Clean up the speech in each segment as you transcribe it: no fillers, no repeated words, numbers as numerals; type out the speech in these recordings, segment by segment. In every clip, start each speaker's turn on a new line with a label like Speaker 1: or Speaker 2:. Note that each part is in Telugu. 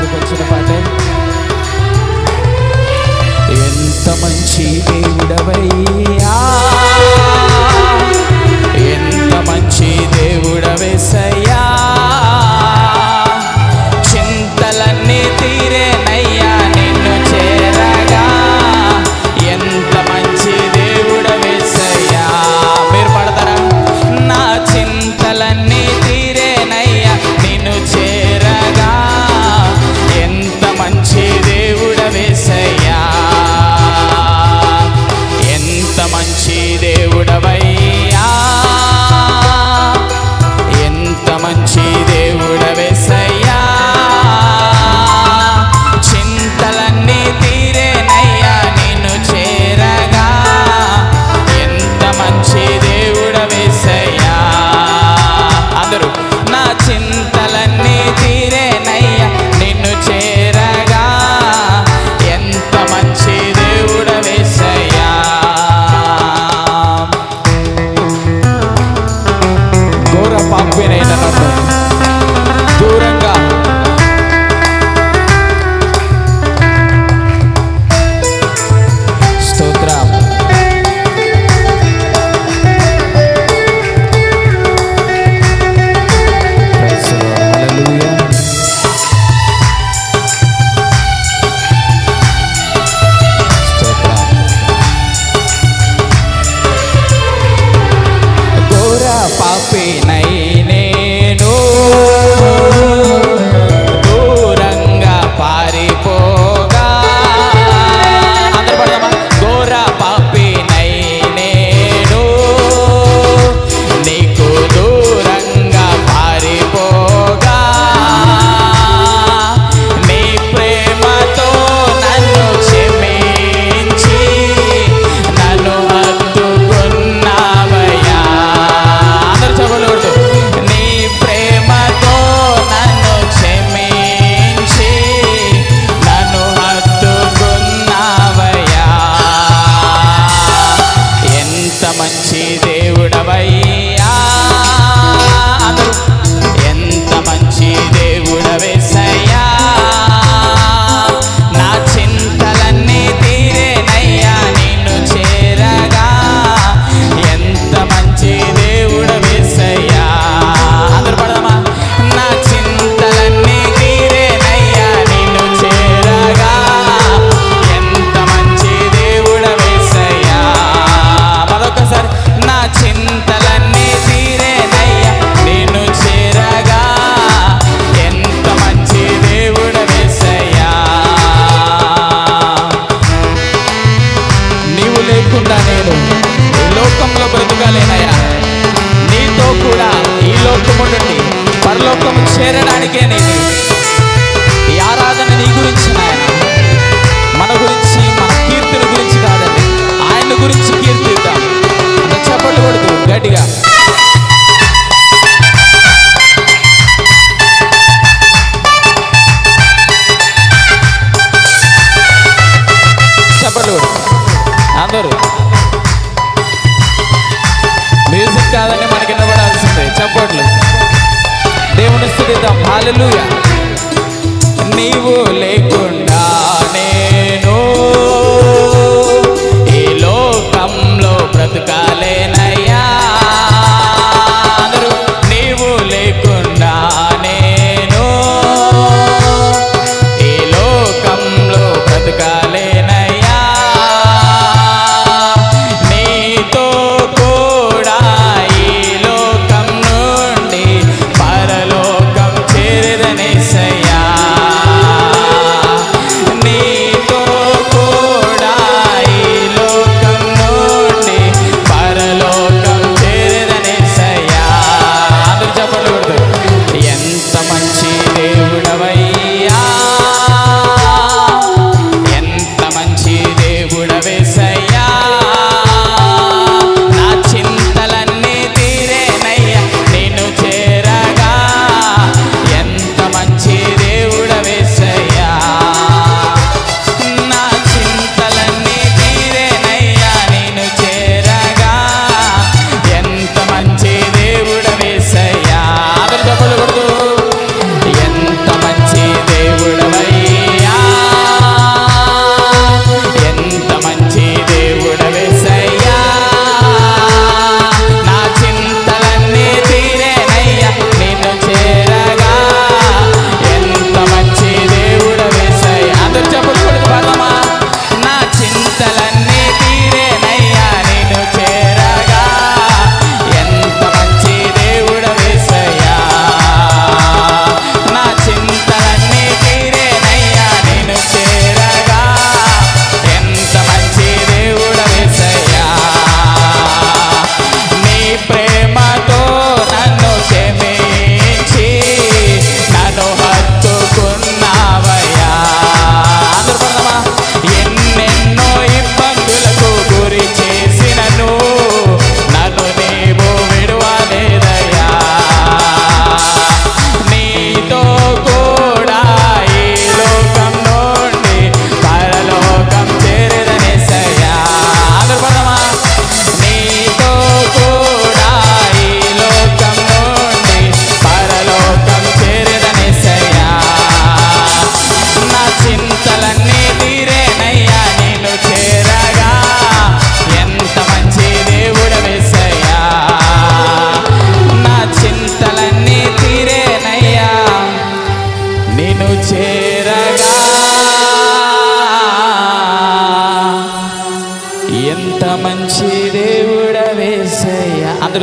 Speaker 1: అందరికి వచ్చిన పాటే. ఎంత మంచి దేవుడవయ్యా, ఎంత మంచి దేవుడవేసయ్యా, చింతలన్నీ తీరేనయ్యా నిన్ను చేరగా. ఎంత మంచి దేవుడవేసయ్యా. మీరు పడతారా? నా చింతలన్నీ తీరేనయ్యా నిన్ను చేరగా. ఎంత మంచి దేవుడవేసయ్యా, ఎంత మంచి దేవుడవయ్యా, ఎంత మంచి దేవుడవేసయ్యా, చింతలన్నీ తీరేనయ్యా నిన్ను చేరగా. ఎంత మంచి దేవుడవేసయ్యా. అందరూ నా చింతలన్నీ తీరేనయ్యా నిన్ను చేరగా. ఎంత మంచి దేవుడవేసయ్యా. ఘోర పాపినైన నన్ను దూరంగా స్తోత్రం. హల్లెలూయా. ఘోర పాపినై నేను దూరంగా పారిపోగా. అందరూ పడదామా? ఘోర పాపినై నేను నీకు దూరంగా పారిపోగా. నీ ప్రేమతో నన్ను క్షమించి నన్ను హత్తుకున్నావయ్యా. అందరూ చదవకూడదు. నీ ప్రేమతో నన్ను క్షమించి నన్ను హత్తుకున్నావయ్యా. ఎంత మంచి దేవుడవయ్యా. అందరూ ఎంత మంచి దేవుడవేసయ్యా. నా చింతలన్నీ తీరేనయ్యా నిన్ను చేరగా. ఎంత మంచి దేవుడవేసయ్యా. అందరూ పడదామా? నా చింతలన్నీ తీరేనయ్యా నిన్ను చేరగా. ఎంత మంచి దేవుడవేసయ్యా. మరొకసారి నా చింతలన్నీ తీరేనయ్యా నిన్ను చేరగా. ఎంత మంచి దేవుడవేసయ్యా. నీవు లేకుండా నేను ఈ లోకంలో బ్రతకాలేనయ్యా. నీతో కూడా ఈ లోకము నుండి పరలోకము చేరడానికే నేను ఈ ఆరాధన నీ గురించి నాయన. మన గురించి మన కీర్తన గురించి కాదండి, ఆయన గురించి కీర్తిద్దాం. చప్పట్లు కొడుతూ గట్టిగా చప్పట్లు కొడు. అందరూ మ్యూజిక్ కాదని మనకి వినబడాల్సిందే. చప్పట్లు దేవుని స్తుతిద్దాం. హల్లెలూయా. నీవు లేకుండా నేను ఈ లోకంలో బ్రతకాలేనయ్యా. అందరూ నీవు లేకుండా నేను ఈ లోకంలో బ్రతకాలేనయ్యా. నీతో కూడా ఈ లోకం నుండి పరలోకం చేరదనేసయ్యా. నీతో కూడా ఈ లోకం నుండి పరలోకం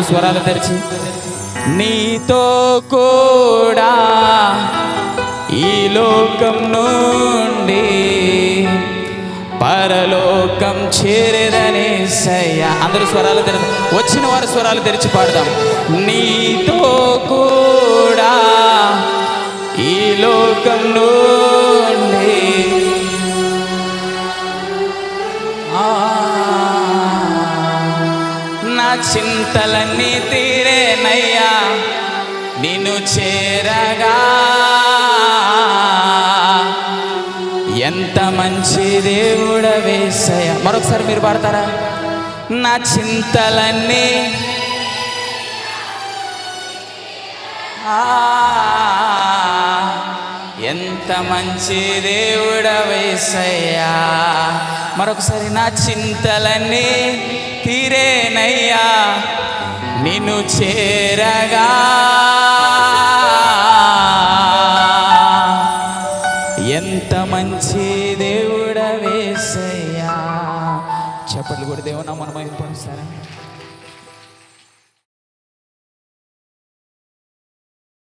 Speaker 1: స్వరాలు తెరిచి నీతో కూడా ఈ లోకం నుండి పరలోకం చేరేదనేసయ్యా. అందరూ స్వరాలు తెరిచి, వచ్చిన వారు స్వరాలు తెరిచి పాడదాం. నీతో కూడా ఈ లోకం నుండి నా చింతలన్నీ తీరేనయ్యా నిన్ను చేరగా. ఎంత మంచి దేవుడవేసయ్యా. మరొకసారి మీరు పాడతారా? నా చింతలన్నీ ఎంత మంచి దేవుడవేసయ్యా. మరొకసారి నా చింతలన్నీ తీరేనయ్యా నిన్ను చేరగా.